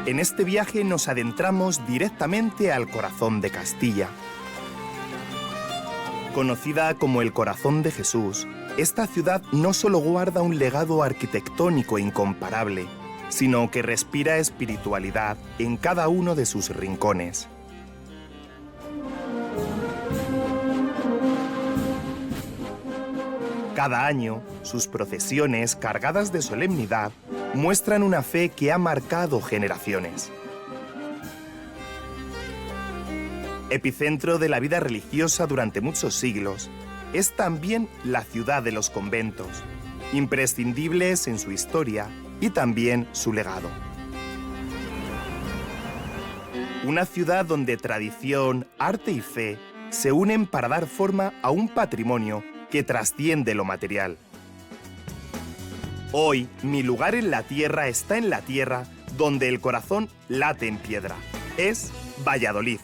En este viaje nos adentramos directamente al corazón de Castilla. Conocida como el Corazón de Jesús, esta ciudad no solo guarda un legado arquitectónico incomparable, sino que respira espiritualidad en cada uno de sus rincones. Cada año, sus procesiones cargadas de solemnidad muestran una fe que ha marcado generaciones. Epicentro de la vida religiosa durante muchos siglos, es también la ciudad de los conventos, imprescindibles en su historia y también su legado. Una ciudad donde tradición, arte y fe se unen para dar forma a un patrimonio que trasciende lo material. Hoy, mi lugar en la tierra está en la tierra donde el corazón late en piedra. Es Valladolid.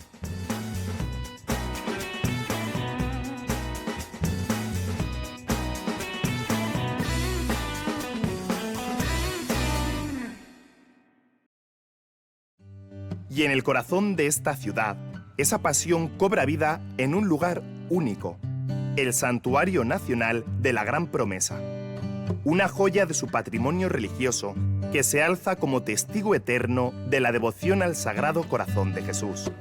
Y en el corazón de esta ciudad, esa pasión cobra vida en un lugar único, el Santuario Nacional de la Gran Promesa, una joya de su patrimonio religioso que se alza como testigo eterno de la devoción al Sagrado Corazón de Jesús.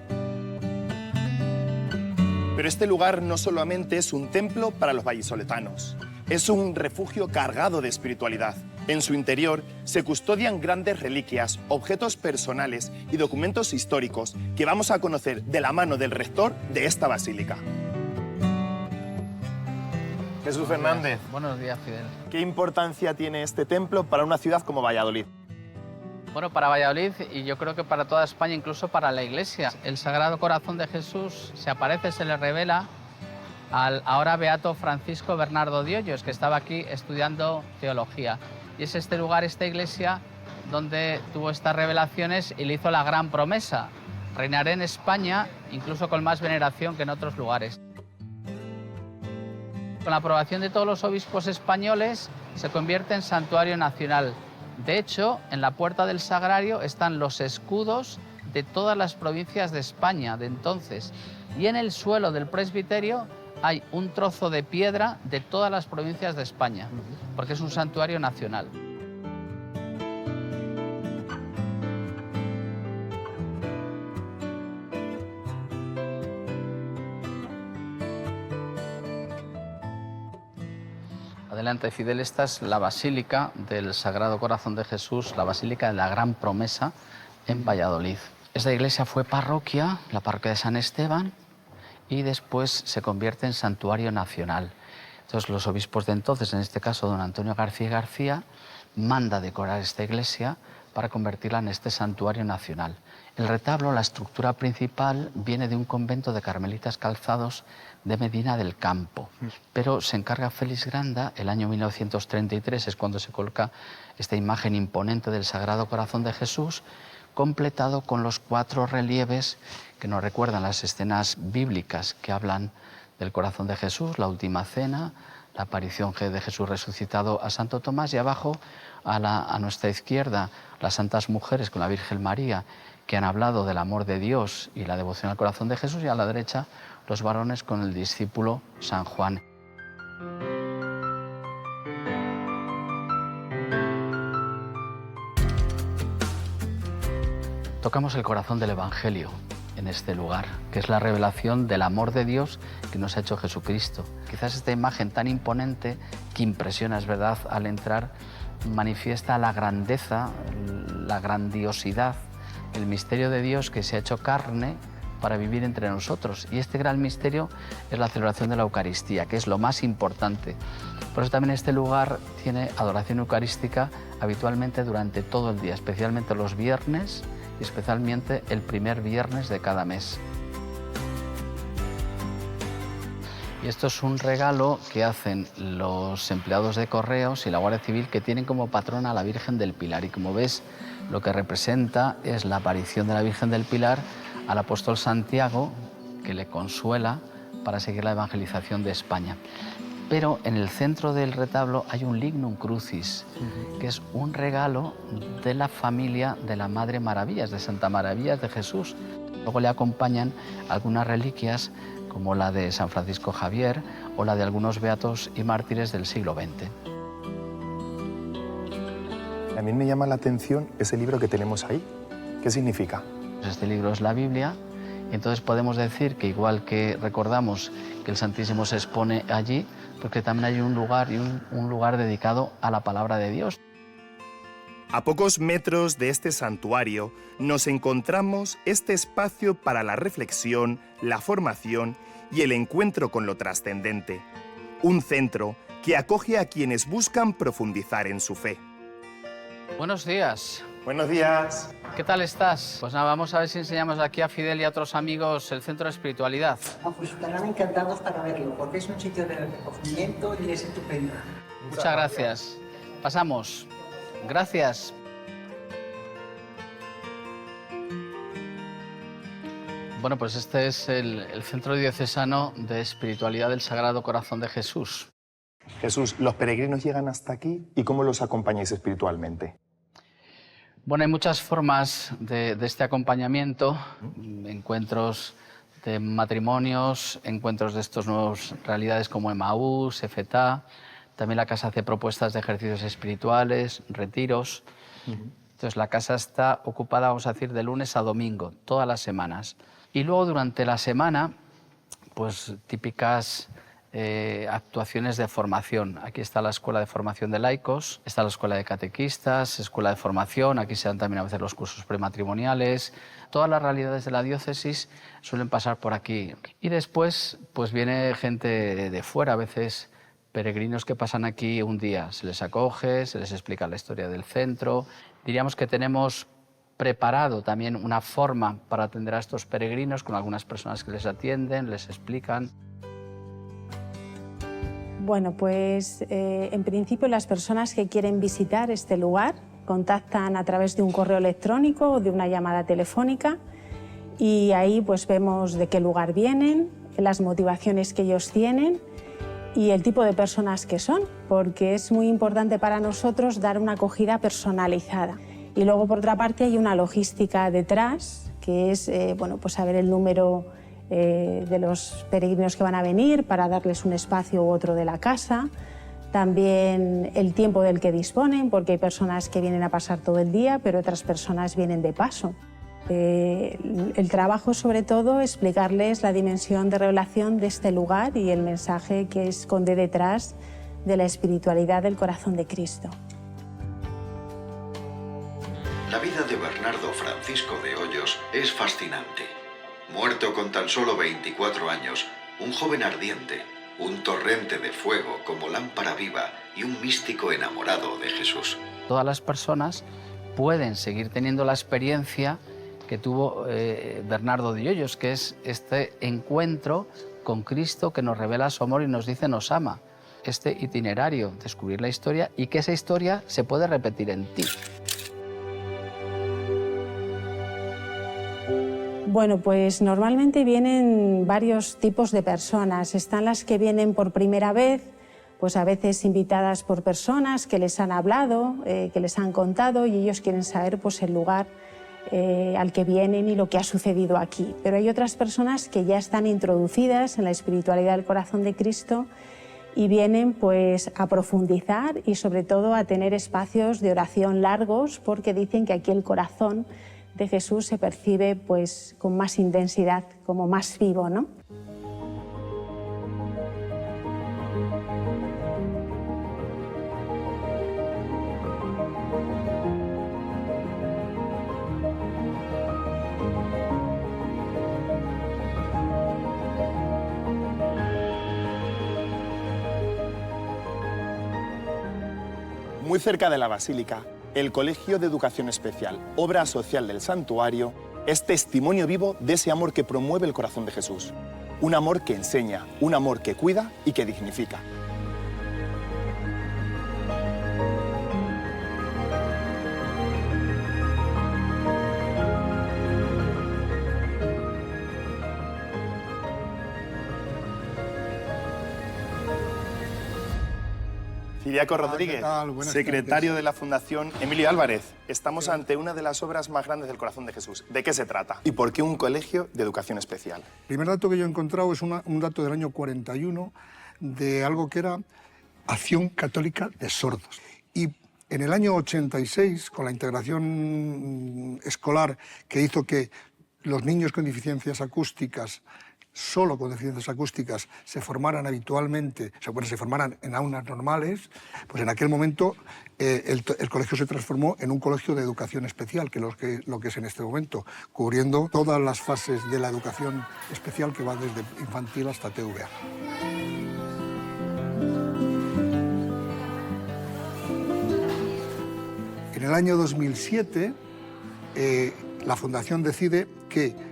Pero este lugar no solamente es un templo para los vallisoletanos, es un refugio cargado de espiritualidad. En su interior se custodian grandes reliquias, objetos personales y documentos históricos que vamos a conocer de la mano del rector de esta basílica. Jesús Fernández. Buenos días, Fidel. ¿Qué importancia tiene este templo para una ciudad como Valladolid? Bueno, para Valladolid y yo creo que para toda España, incluso para la Iglesia. El Sagrado Corazón de Jesús se aparece, se le revela al ahora beato Francisco Bernardo de Hoyos, que estaba aquí estudiando teología. Y es este lugar, esta iglesia, donde tuvo estas revelaciones y le hizo la gran promesa: reinaré en España, incluso con más veneración que en otros lugares. Con la aprobación de todos los obispos españoles, se convierte en santuario nacional. De hecho, en la puerta del sagrario están los escudos de todas las provincias de España de entonces. Y en el suelo del presbiterio hay un trozo de piedra de todas las provincias de España, porque es un santuario nacional. Adelante, Fidel, esta es la Basílica del Sagrado Corazón de Jesús, la Basílica de la Gran Promesa en Valladolid. Esta iglesia fue parroquia, la parroquia de San Esteban, y después se convierte en santuario nacional. Entonces los obispos de entonces, en este caso don Antonio García García, manda decorar esta iglesia para convertirla en este santuario nacional. El retablo, la estructura principal, viene de un convento de carmelitas calzados de Medina del Campo, pero se encarga Félix Granda, el año 1933 es cuando se coloca esta imagen imponente del Sagrado Corazón de Jesús, completado con los 4 relieves que nos recuerdan las escenas bíblicas que hablan del corazón de Jesús, la última cena, la aparición de Jesús resucitado a Santo Tomás, y abajo a nuestra izquierda las santas mujeres con la Virgen María que han hablado del amor de Dios y la devoción al corazón de Jesús, y a la derecha los varones con el discípulo San Juan. Tocamos el corazón del Evangelio en este lugar, que es la revelación del amor de Dios que nos ha hecho Jesucristo. Quizás esta imagen tan imponente que impresiona, es verdad, al entrar, manifiesta la grandeza, la grandiosidad, el misterio de Dios que se ha hecho carne para vivir entre nosotros. Y este gran misterio es la celebración de la Eucaristía, que es lo más importante. Por eso también este lugar tiene adoración eucarística habitualmente durante todo el día, especialmente los viernes y especialmente el primer viernes de cada mes. Y esto es un regalo que hacen los empleados de correos y la Guardia Civil, que tienen como patrona a la Virgen del Pilar. Y como ves, lo que representa es la aparición de la Virgen del Pilar al apóstol Santiago, que le consuela para seguir la evangelización de España. Pero en el centro del retablo hay un lignum crucis, que es un regalo de la familia de la Madre Maravillas, de Santa Maravillas de Jesús. Luego le acompañan algunas reliquias, como la de San Francisco Javier o la de algunos beatos y mártires del siglo XX. También me llama la atención ese libro que tenemos ahí. ¿Qué significa? Este libro es la Biblia, y entonces podemos decir que igual que recordamos que el Santísimo se expone allí, porque también hay un lugar dedicado a la palabra de Dios. A pocos metros de este santuario nos encontramos este espacio para la reflexión, la formación y el encuentro con lo trascendente. Un centro que acoge a quienes buscan profundizar en su fe. Buenos días. Buenos días. ¿Qué tal estás? Pues nada, vamos a ver si enseñamos aquí a Fidel y a otros amigos el Centro de Espiritualidad. Pues estarán encantados para verlo, porque es un sitio de recogimiento y es estupendo. Muchas gracias. Pasamos. Gracias. Bueno, pues este es el Centro Diocesano de Espiritualidad del Sagrado Corazón de Jesús. Jesús, los peregrinos llegan hasta aquí y ¿cómo los acompañáis espiritualmente? Bueno, hay muchas formas de este acompañamiento, encuentros de matrimonios, encuentros de estos nuevos realidades como Emaús, Efetá. También la casa hace propuestas de ejercicios espirituales, retiros. Entonces la casa está ocupada, vamos a decir, de lunes a domingo, todas las semanas. Y luego durante la semana, pues típicas actuaciones de formación. Aquí está la Escuela de Formación de Laicos, está la Escuela de Catequistas, Escuela de Formación, aquí se dan también a veces los cursos prematrimoniales. Todas las realidades de la diócesis suelen pasar por aquí. Y después pues viene gente de fuera, a veces peregrinos que pasan aquí un día. Se les acoge, se les explica la historia del centro. Diríamos que tenemos preparado también una forma para atender a estos peregrinos con algunas personas que les atienden, les explican. Bueno, pues en principio las personas que quieren visitar este lugar contactan a través de un correo electrónico o de una llamada telefónica y ahí pues vemos de qué lugar vienen, las motivaciones que ellos tienen y el tipo de personas que son, porque es muy importante para nosotros dar una acogida personalizada. Y luego por otra parte hay una logística detrás, que es bueno, pues saber el número de los peregrinos que van a venir para darles un espacio u otro de la casa, también el tiempo del que disponen, porque hay personas que vienen a pasar todo el día, pero otras personas vienen de paso. El trabajo sobre todo explicarles la dimensión de revelación de este lugar y el mensaje que esconde detrás de la espiritualidad del corazón de Cristo. La vida de Bernardo Francisco de Hoyos es fascinante. Muerto con tan solo 24 años, un joven ardiente, un torrente de fuego como lámpara viva y un místico enamorado de Jesús. Todas las personas pueden seguir teniendo la experiencia que tuvo Bernardo de Hoyos, que es este encuentro con Cristo que nos revela su amor y nos dice nos ama. Este itinerario, descubrir la historia y que esa historia se puede repetir en ti. Bueno, pues normalmente vienen varios tipos de personas. Están las que vienen por primera vez, pues a veces invitadas por personas que les han hablado, que les han contado y ellos quieren saber pues, el lugar al que vienen y lo que ha sucedido aquí. Pero hay otras personas que ya están introducidas en la espiritualidad del corazón de Cristo y vienen pues, a profundizar y sobre todo a tener espacios de oración largos porque dicen que aquí el corazón de Jesús se percibe pues, con más intensidad, como más vivo, ¿no? Muy cerca de la basílica, el Colegio de Educación Especial, obra social del santuario, es testimonio vivo de ese amor que promueve el corazón de Jesús. Un amor que enseña, un amor que cuida y que dignifica. Ciriaco Rodríguez, ¿qué tal? Buenas secretario tardes. de la Fundación Emilio Álvarez. Estamos ante una de las obras más grandes del corazón de Jesús. ¿De qué se trata? ¿Y por qué un colegio de educación especial? El primer dato que yo he encontrado es un dato del año 41 de algo que era Acción Católica de Sordos. Y en el año 86, con la integración escolar que hizo que los niños con deficiencias acústicas, solo con deficiencias acústicas, se formaran habitualmente, se formaran en aulas normales, pues en aquel momento el colegio se transformó en un colegio de educación especial, que es lo que es en este momento, cubriendo todas las fases de la educación especial que va desde infantil hasta TVA. En el año 2007, la Fundación decide que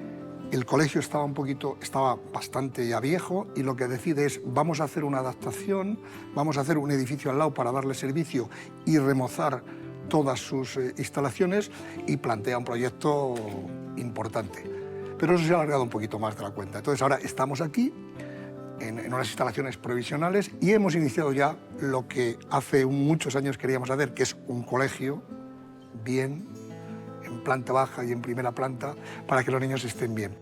el colegio estaba bastante ya viejo y lo que decide es vamos a hacer una adaptación, vamos a hacer un edificio al lado para darle servicio y remozar todas sus instalaciones y plantea un proyecto importante. Pero eso se ha alargado un poquito más de la cuenta. Entonces ahora estamos aquí en unas instalaciones provisionales y hemos iniciado ya lo que hace muchos años queríamos hacer, que es un colegio bien, en planta baja y en primera planta, para que los niños estén bien.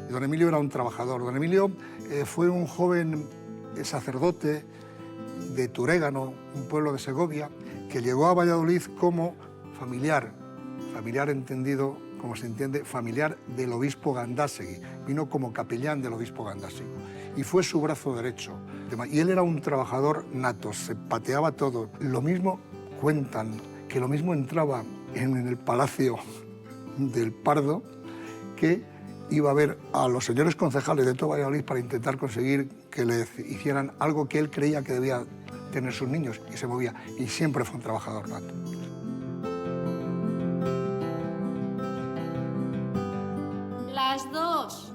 Don Emilio era un trabajador. Don Emilio fue un joven sacerdote de Turégano, un pueblo de Segovia, que llegó a Valladolid como familiar entendido, como se entiende, familiar del obispo Gandásegui. Vino como capellán del obispo Gandásegui y fue su brazo derecho. Y él era un trabajador nato, se pateaba todo. Lo mismo cuentan, que lo mismo entraba en el palacio del Pardo, que iba a ver a los señores concejales de todo Valladolid para intentar conseguir que le hicieran algo que él creía que debía tener sus niños, y se movía, y siempre fue un trabajador nato. Las 2.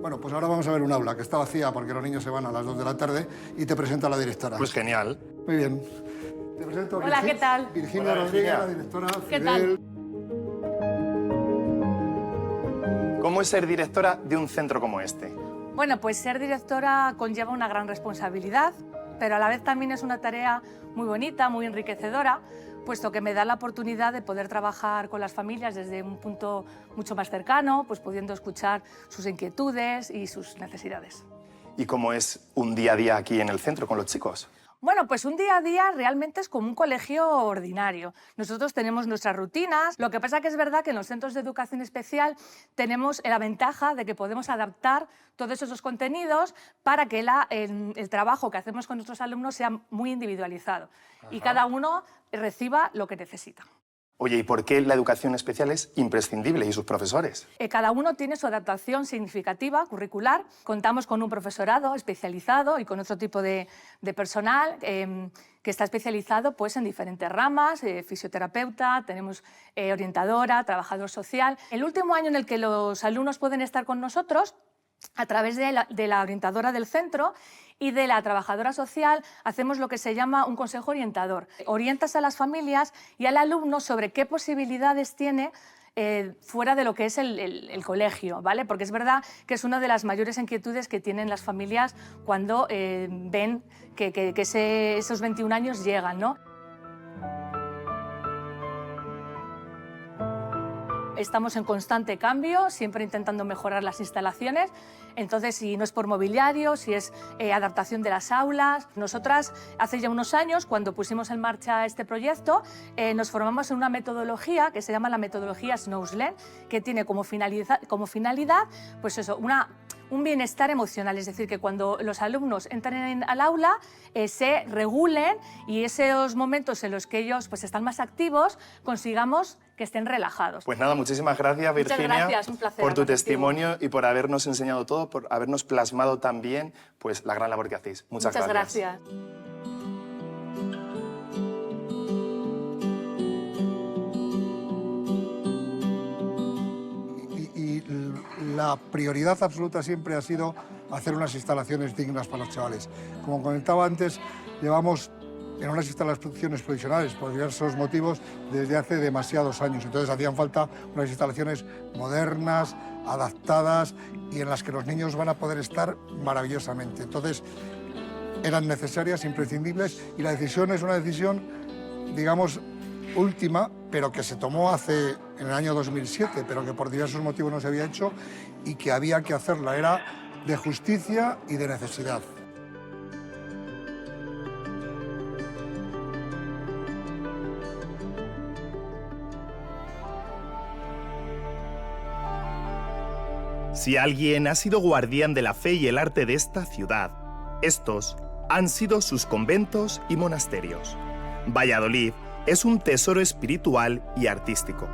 Bueno, pues ahora vamos a ver un aula que está vacía porque los niños se van a las 2 de la tarde y te presenta la directora. Pues genial. Muy bien. Te presento a Hola, ¿qué tal? Virginia Hola, Rodríguez, Virginia. la directora. ¿Qué Fidel. ¿Cómo es ser directora de un centro como este? Bueno, pues ser directora conlleva una gran responsabilidad, pero a la vez también es una tarea muy bonita, muy enriquecedora, puesto que me da la oportunidad de poder trabajar con las familias desde un punto mucho más cercano, pues pudiendo escuchar sus inquietudes y sus necesidades. ¿Y cómo es un día a día aquí en el centro con los chicos? Bueno, pues un día a día realmente es como un colegio ordinario. Nosotros tenemos nuestras rutinas, lo que pasa que es verdad que en los centros de educación especial tenemos la ventaja de que podemos adaptar todos esos contenidos para que el trabajo que hacemos con nuestros alumnos sea muy individualizado. Y cada uno reciba lo que necesita. Oye, ¿y por qué la educación especial es imprescindible y sus profesores? Cada uno tiene su adaptación significativa, curricular. Contamos con un profesorado especializado y con otro tipo de personal que está especializado pues, en diferentes ramas, fisioterapeuta, tenemos orientadora, trabajador social. El último año en el que los alumnos pueden estar con nosotros, a través de la orientadora del centro y de la trabajadora social, hacemos lo que se llama un consejo orientador. Orientas a las familias y al alumno sobre qué posibilidades tiene fuera de lo que es el colegio, ¿vale? Porque es verdad que es una de las mayores inquietudes que tienen las familias cuando ven que esos 21 años llegan, ¿no? Estamos en constante cambio, siempre intentando mejorar las instalaciones. Entonces, si no es por mobiliario, si es adaptación de las aulas. Nosotras, hace ya unos años, cuando pusimos en marcha este proyecto, nos formamos en una metodología que se llama la metodología Snowslen, que tiene como finalidad pues eso, un bienestar emocional, es decir, que cuando los alumnos entran al aula se regulen y esos momentos en los que ellos pues, están más activos consigamos que estén relajados. Pues nada, muchísimas gracias, Virginia, Muchas gracias, un placer por tu hablar contigo. testimonio y por habernos enseñado todo, por habernos plasmado también pues, la gran labor que hacéis. Muchas gracias. Y la prioridad absoluta siempre ha sido hacer unas instalaciones dignas para los chavales. Como comentaba antes, llevamos en unas instalaciones provisionales por diversos motivos desde hace demasiados años. Entonces hacían falta unas instalaciones modernas, adaptadas y en las que los niños van a poder estar maravillosamente. Entonces eran necesarias, imprescindibles, y la decisión es una decisión, digamos, última, pero que se tomó en el año 2007, pero que por diversos motivos no se había hecho y que había que hacerla. Era de justicia y de necesidad. Si alguien ha sido guardián de la fe y el arte de esta ciudad, estos han sido sus conventos y monasterios. Valladolid es un tesoro espiritual y artístico.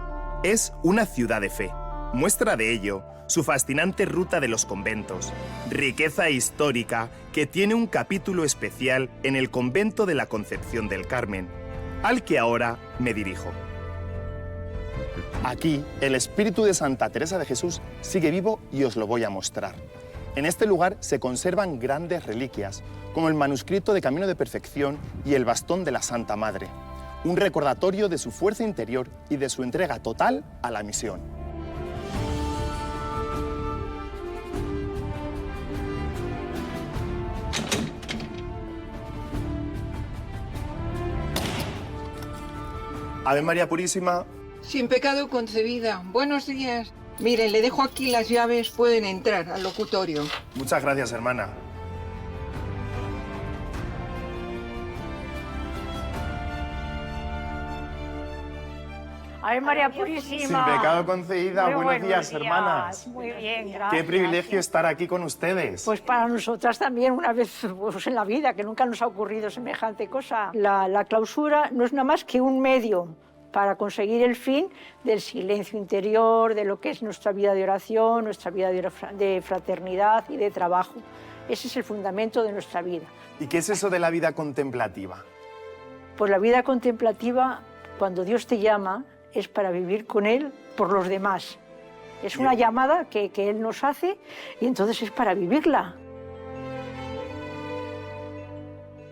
Es una ciudad de fe. Muestra de ello su fascinante ruta de los conventos, riqueza histórica que tiene un capítulo especial en el convento de la Concepción del Carmen, al que ahora me dirijo. Aquí, el espíritu de Santa Teresa de Jesús sigue vivo y os lo voy a mostrar. En este lugar se conservan grandes reliquias, como el manuscrito de Camino de Perfección y el bastón de la Santa Madre, un recordatorio de su fuerza interior y de su entrega total a la misión. Ave María Purísima. Sin pecado concebida. Buenos días. Mire, le dejo aquí las llaves, pueden entrar al locutorio. Muchas gracias, hermana. Ave María Purísima. Sin pecado concebida. Muy buenos días, días, hermanas. Muy bien, gracias. Qué privilegio estar aquí con ustedes. Pues para nosotras también, una vez pues, en la vida, que nunca nos ha ocurrido semejante cosa. La clausura no es nada más que un medio para conseguir el fin del silencio interior, de lo que es nuestra vida de oración, nuestra vida de fraternidad y de trabajo. Ese es el fundamento de nuestra vida. ¿Y qué es eso de la vida contemplativa? Pues la vida contemplativa, cuando Dios te llama, es para vivir con Él por los demás. Es una llamada que Él nos hace y entonces es para vivirla.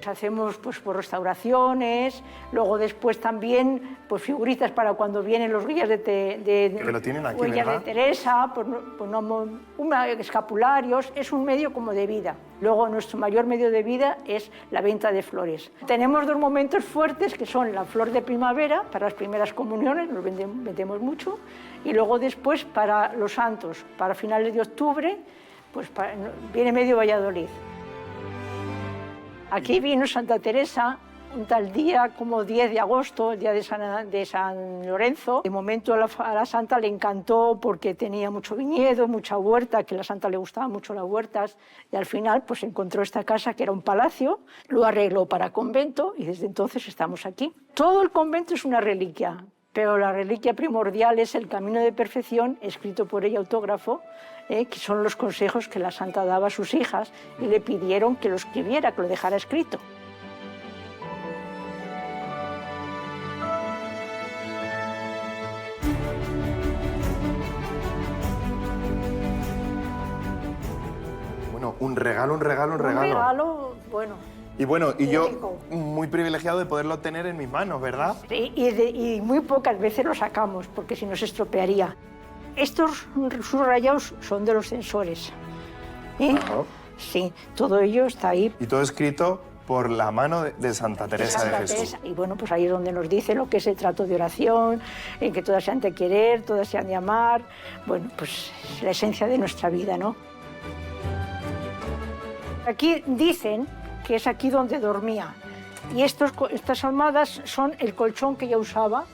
Hacemos pues restauraciones, luego después también pues figuritas para cuando vienen los guías que lo tienen aquí, guías ¿verdad? de Teresa, escapularios, es un medio como de vida. Luego nuestro mayor medio de vida es la venta de flores. Tenemos dos momentos fuertes que son la flor de primavera para las primeras comuniones, nos vendemos mucho, y luego después para los santos, para finales de octubre, pues viene medio Valladolid. Aquí vino Santa Teresa un tal día como 10 de agosto, el día de San Lorenzo. De momento a la santa le encantó porque tenía mucho viñedo, mucha huerta, que a la santa le gustaban mucho las huertas. Y al final pues encontró esta casa que era un palacio, lo arregló para convento y desde entonces estamos aquí. Todo el convento es una reliquia, pero la reliquia primordial es el Camino de Perfección, escrito por ella autógrafo, que son los consejos que la santa daba a sus hijas y le pidieron que lo escribiera, que lo dejara escrito. Bueno, un regalo. Un regalo, bueno. Y bueno, y yo único. muy privilegiado de poderlo tener en mis manos, ¿verdad? Sí, y muy pocas veces lo sacamos, porque si no se estropearía. Estos subrayados son de los censores. Ajá. Sí, todo ello está ahí. Y todo escrito por la mano de Santa Teresa de Jesús. Teresa. Y bueno, pues ahí es donde nos dice lo que es el trato de oración, en que todas se han de querer, todas se han de amar. Bueno, pues es la esencia de nuestra vida, ¿no? Aquí dicen que es aquí donde dormía. Y estas almohadas son el colchón que ella usaba.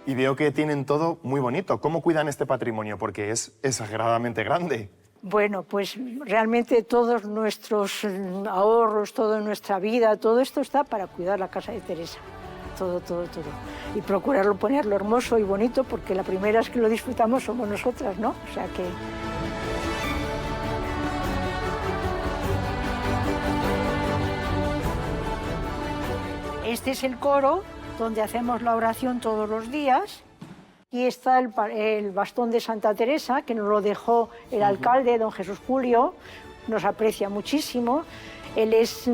Y veo que tienen todo muy bonito. ¿Cómo cuidan este patrimonio? Porque es exageradamente grande. Bueno, pues realmente todos nuestros ahorros, toda nuestra vida, todo esto está para cuidar la casa de Teresa. Todo. Y procurarlo ponerlo hermoso y bonito, porque la primera es que lo disfrutamos somos nosotras, ¿no? O sea que... Este es el coro donde hacemos la oración todos los días. Aquí está el bastón de Santa Teresa, que nos lo dejó el alcalde, don Jesús Julio, nos aprecia muchísimo. Él es,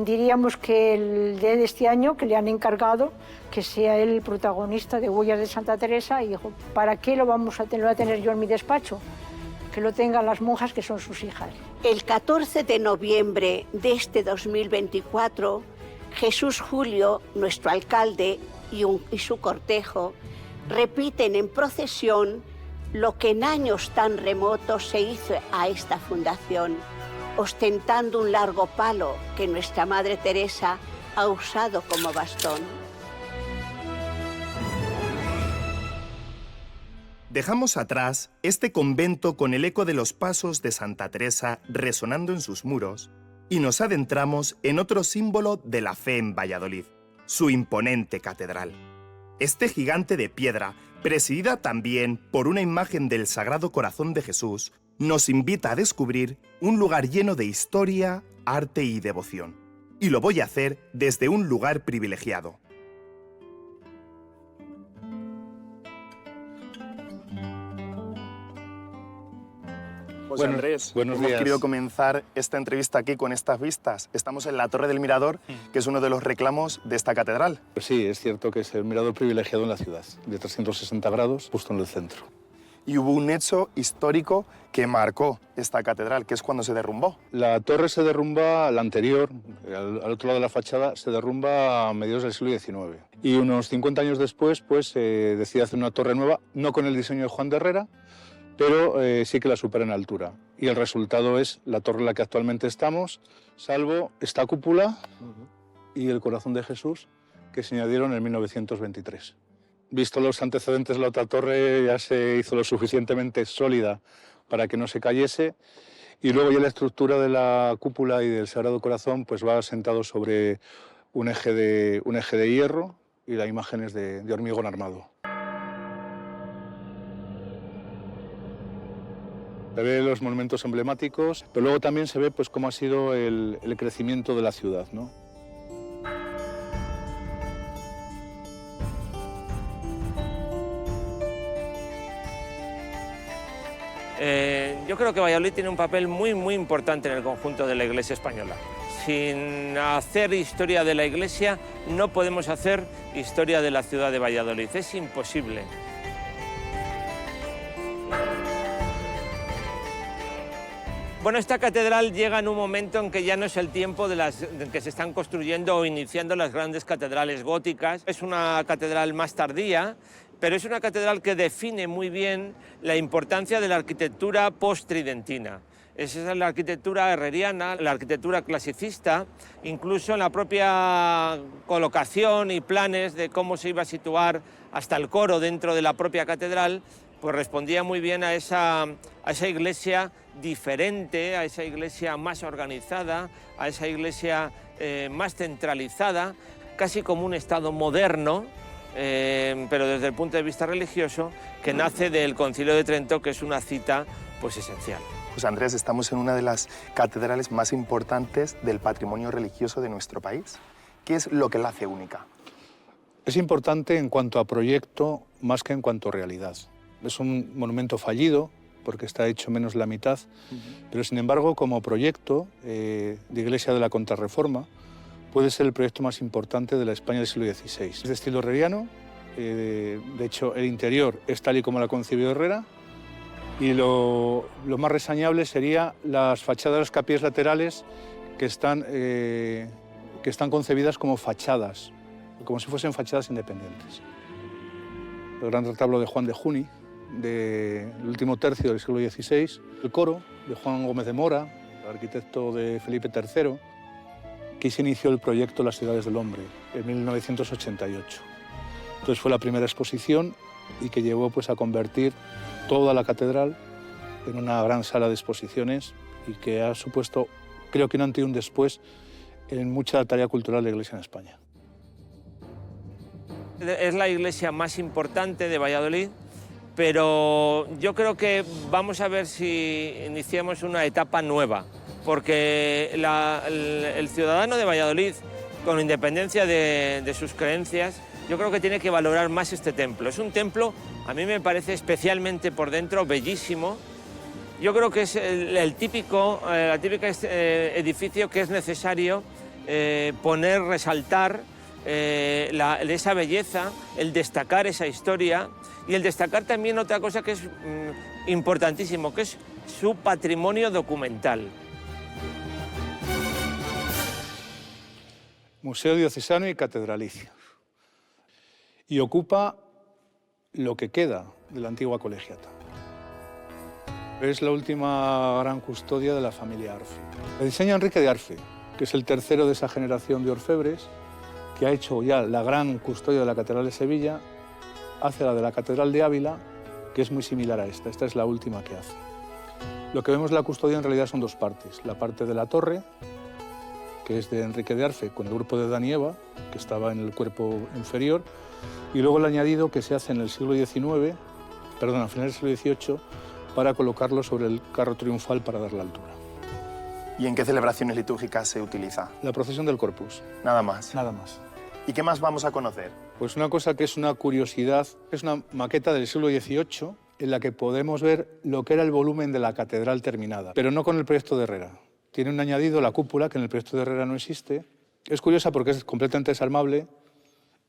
diríamos que el de este año que le han encargado que sea el protagonista de Huellas de Santa Teresa, y dijo, ¿para qué lo voy a tener yo en mi despacho? Que lo tengan las monjas que son sus hijas. El 14 de noviembre de este 2024, Jesús Julio, nuestro alcalde, y su cortejo repiten en procesión lo que en años tan remotos se hizo a esta fundación, ostentando un largo palo que nuestra Madre Teresa ha usado como bastón. Dejamos atrás este convento con el eco de los pasos de Santa Teresa resonando en sus muros y nos adentramos en otro símbolo de la fe en Valladolid, su imponente catedral. Este gigante de piedra, presidida también por una imagen del Sagrado Corazón de Jesús, nos invita a descubrir un lugar lleno de historia, arte y devoción. Y lo voy a hacer desde un lugar privilegiado. José Andrés, buenos días. Hemos querido comenzar esta entrevista aquí con estas vistas. Estamos en la Torre del Mirador, que es uno de los reclamos de esta catedral. Pues sí, es cierto que es el mirador privilegiado en la ciudad, de 360 grados, justo en el centro. Y hubo un hecho histórico que marcó esta catedral, que es cuando se derrumbó. La torre se derrumba, la anterior, al otro lado de la fachada, se derrumba a mediados del siglo XIX. Y unos 50 años después, pues, se decide hacer una torre nueva, no con el diseño de Juan de Herrera, pero sí que la supera en altura. Y el resultado es la torre en la que actualmente estamos, salvo esta cúpula y el corazón de Jesús, que se añadieron en 1923. Visto los antecedentes de la otra torre, ya se hizo lo suficientemente sólida para que no se cayese, y luego ya la estructura de la cúpula y del Sagrado Corazón pues va asentado sobre un eje de hierro, y la imagen es de hormigón armado. Se ve los monumentos emblemáticos, pero luego también se ve pues, cómo ha sido el crecimiento de la ciudad, ¿no? Yo creo que Valladolid tiene un papel muy importante en el conjunto de la Iglesia española. Sin hacer historia de la Iglesia no podemos hacer historia de la ciudad de Valladolid, es imposible. Bueno, esta catedral llega en un momento en que ya no es el tiempo de que se están construyendo o iniciando las grandes catedrales góticas. Es una catedral más tardía, pero es una catedral que define muy bien la importancia de la arquitectura post-tridentina. Esa es la arquitectura herreriana, la arquitectura clasicista, incluso en la propia colocación y planes de cómo se iba a situar hasta el coro dentro de la propia catedral, pues respondía muy bien a esa iglesia diferente, a esa iglesia más organizada, a esa iglesia más centralizada, casi como un Estado moderno, pero desde el punto de vista religioso, que nace del Concilio de Trento, que es una cita pues esencial. José Andrés, estamos en una de las catedrales más importantes del patrimonio religioso de nuestro país. ¿Qué es lo que la hace única? Es importante en cuanto a proyecto más que en cuanto a realidad. Es un monumento fallido, porque está hecho menos de la mitad, pero sin embargo, como proyecto de iglesia de la Contrarreforma, puede ser el proyecto más importante de la España del siglo XVI. Es de estilo herreriano, de hecho el interior es tal y como la concibió Herrera, y lo más reseñable sería las fachadas de las capillas laterales que están concebidas como fachadas, como si fuesen fachadas independientes. El gran retablo de Juan de Juni, del último tercio del siglo XVI, el coro de Juan Gómez de Mora, el arquitecto de Felipe III, que se inició el proyecto Las ciudades del hombre en 1988. Entonces fue la primera exposición y que llevó pues, a convertir toda la catedral en una gran sala de exposiciones y que ha supuesto, creo que un antes y un después, en mucha tarea cultural de la Iglesia en España. Es la iglesia más importante de Valladolid, pero yo creo que vamos a ver si iniciamos una etapa nueva, porque el ciudadano de Valladolid, con independencia de sus creencias, yo creo que tiene que valorar más este templo. Es un templo, a mí me parece especialmente por dentro, bellísimo, Yo creo que es el típico edificio que es necesario poner, resaltar esa belleza, el destacar esa historia y el destacar también otra cosa que es importantísimo, que es su patrimonio documental. Museo Diocesano y Catedralicio. Y ocupa lo que queda de la antigua colegiata. Es la última gran custodia de la familia Arfe. La diseña Enrique de Arfe, que es el tercero de esa generación de orfebres, que ha hecho ya la gran custodia de la Catedral de Sevilla, hace la de la Catedral de Ávila, que es muy similar a esta. Esta es la última que hace. Lo que vemos en la custodia en realidad son dos partes. La parte de la torre, que es de Enrique de Arfe, con el grupo de Adán y Eva, que estaba en el cuerpo inferior, y luego el añadido que se hace en el siglo XIX, perdón, a finales del siglo XVIII, para colocarlo sobre el carro triunfal para dar la altura. ¿Y en qué celebraciones litúrgicas se utiliza? La procesión del Corpus. Nada más. Nada más. ¿Y qué más vamos a conocer? Pues una cosa que es una curiosidad, es una maqueta del siglo XVIII en la que podemos ver lo que era el volumen de la catedral terminada, pero no con el proyecto de Herrera. Tiene un añadido, la cúpula, que en el proyecto de Herrera no existe. Es curiosa porque es completamente desarmable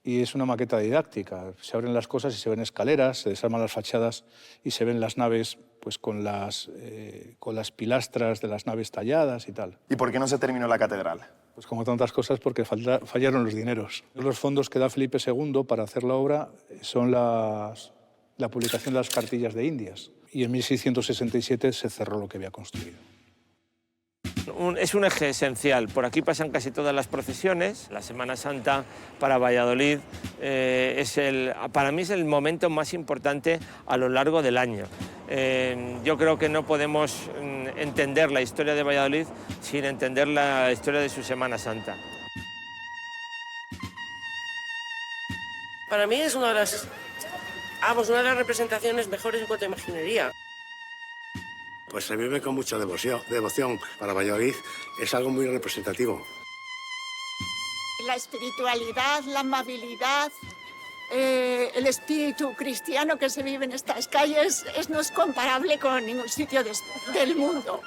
y es una maqueta didáctica. Se abren las cosas y se ven escaleras, se desarman las fachadas y se ven las naves pues, con las pilastras de las naves talladas y tal. ¿Y por qué no se terminó la catedral? Pues como tantas cosas, porque fallaron los dineros. Los fondos que da Felipe II para hacer la obra son la publicación de las cartillas de Indias. Y en 1667 se cerró lo que había construido. Es un eje esencial. Por aquí pasan casi todas las procesiones. La Semana Santa para Valladolid para mí es el momento más importante a lo largo del año. Yo creo que no podemos entender la historia de Valladolid sin entender la historia de su Semana Santa. Para mí es una de las representaciones mejores en cuanto a imaginería. Pues se vive con mucha devoción. Para Valladolid es algo muy representativo. La espiritualidad, la amabilidad, el espíritu cristiano que se vive en estas calles no es comparable con ningún sitio del mundo.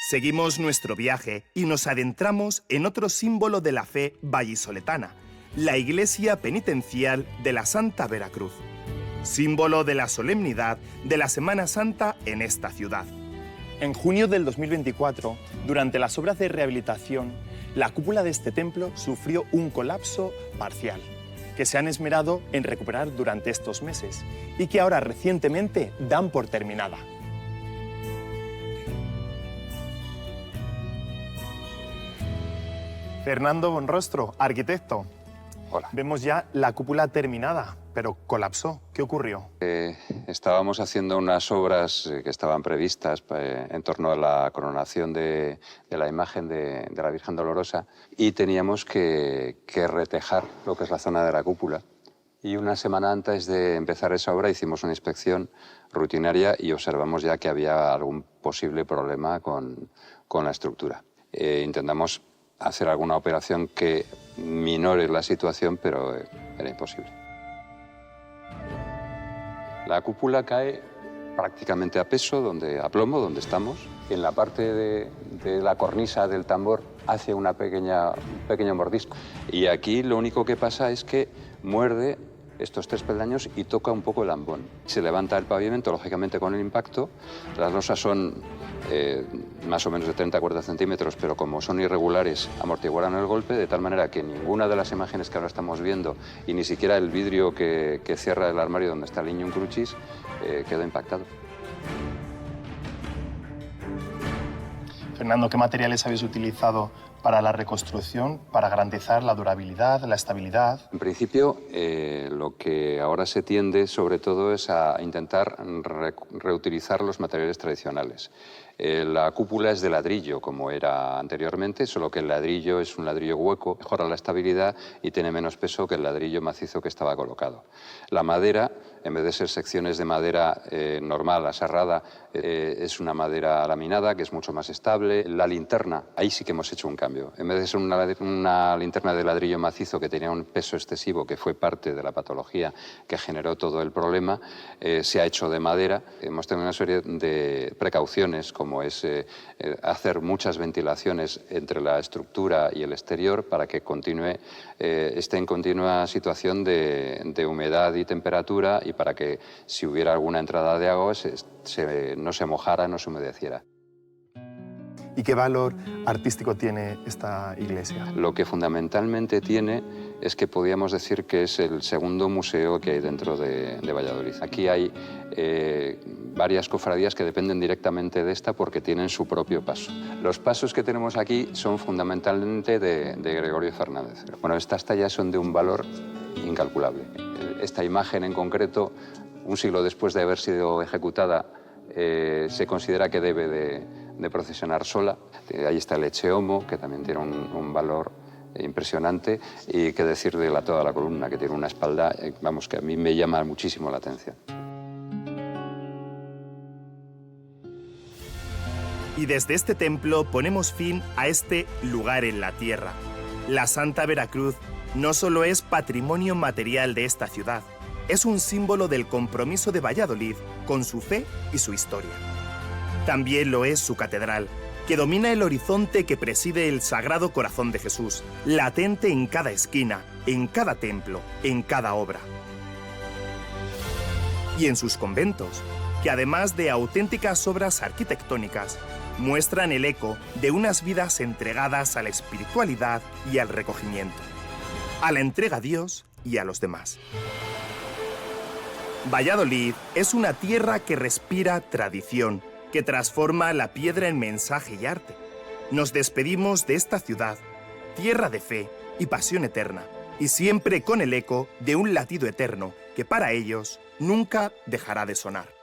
Seguimos nuestro viaje y nos adentramos en otro símbolo de la fe vallisoletana, la iglesia penitencial de la Santa Veracruz, símbolo de la solemnidad de la Semana Santa en esta ciudad. En junio del 2024, durante las obras de rehabilitación, la cúpula de este templo sufrió un colapso parcial, que se han esmerado en recuperar durante estos meses y que ahora recientemente dan por terminada. Fernando Bonrostro, arquitecto. Hola. Vemos ya la cúpula terminada, pero colapsó. ¿Qué ocurrió? Estábamos haciendo unas obras que estaban previstas en torno a la coronación de la imagen de la Virgen Dolorosa y teníamos que retejar lo que es la zona de la cúpula. Y una semana antes de empezar esa obra hicimos una inspección rutinaria y observamos ya que había algún posible problema con la estructura. Intentamos hacer alguna operación que minore la situación, pero era imposible. La cúpula cae prácticamente a peso, a plomo, donde estamos. En la parte de la cornisa del tambor hace un pequeño mordisco. Y aquí lo único que pasa es que muerde estos 3 peldaños y toca un poco el ambón. Se levanta el pavimento, lógicamente, con el impacto. Las losas son más o menos de 30 a 40 centímetros, pero como son irregulares, amortiguarán el golpe, de tal manera que ninguna de las imágenes que ahora estamos viendo, y ni siquiera el vidrio que cierra el armario donde está el Ignum Crucis, quedó impactado. Fernando, ¿qué materiales habéis utilizado para la reconstrucción, para garantizar la durabilidad, la estabilidad? En principio, lo que ahora se tiende sobre todo es a intentar reutilizar los materiales tradicionales. La cúpula es de ladrillo, como era anteriormente, solo que el ladrillo es un ladrillo hueco, mejora la estabilidad y tiene menos peso que el ladrillo macizo que estaba colocado. La madera, en vez de ser secciones de madera normal, aserrada, es una madera laminada que es mucho más estable. La linterna, ahí sí que hemos hecho un cambio. En vez de ser una linterna de ladrillo macizo que tenía un peso excesivo, que fue parte de la patología que generó todo el problema, se ha hecho de madera. Hemos tenido una serie de precauciones, como es hacer muchas ventilaciones entre la estructura y el exterior para que esté en continua situación de humedad y temperatura, y para que si hubiera alguna entrada de agua no se mojara, no se humedeciera. ¿Y qué valor artístico tiene esta iglesia? Lo que fundamentalmente tiene es que podríamos decir que es el segundo museo que hay dentro de Valladolid. Aquí hay varias cofradías que dependen directamente de esta porque tienen su propio paso. Los pasos que tenemos aquí son fundamentalmente de Gregorio Fernández. Bueno, estas tallas son de un valor incalculable. Esta imagen en concreto, un siglo después de haber sido ejecutada, se considera que debe de procesionar sola. Ahí está el Echehomo, que también tiene un valor impresionante, y qué decir de toda la columna, que tiene una espalda, vamos, que a mí me llama muchísimo la atención. Y desde este templo ponemos fin a este lugar en la tierra. La Santa Veracruz no solo es patrimonio material de esta ciudad, es un símbolo del compromiso de Valladolid con su fe y su historia. También lo es su catedral, que domina el horizonte que preside el Sagrado Corazón de Jesús, latente en cada esquina, en cada templo, en cada obra. Y en sus conventos, que además de auténticas obras arquitectónicas, muestran el eco de unas vidas entregadas a la espiritualidad y al recogimiento, a la entrega a Dios y a los demás. Valladolid es una tierra que respira tradición, que transforma la piedra en mensaje y arte. Nos despedimos de esta ciudad, tierra de fe y pasión eterna, y siempre con el eco de un latido eterno que para ellos nunca dejará de sonar.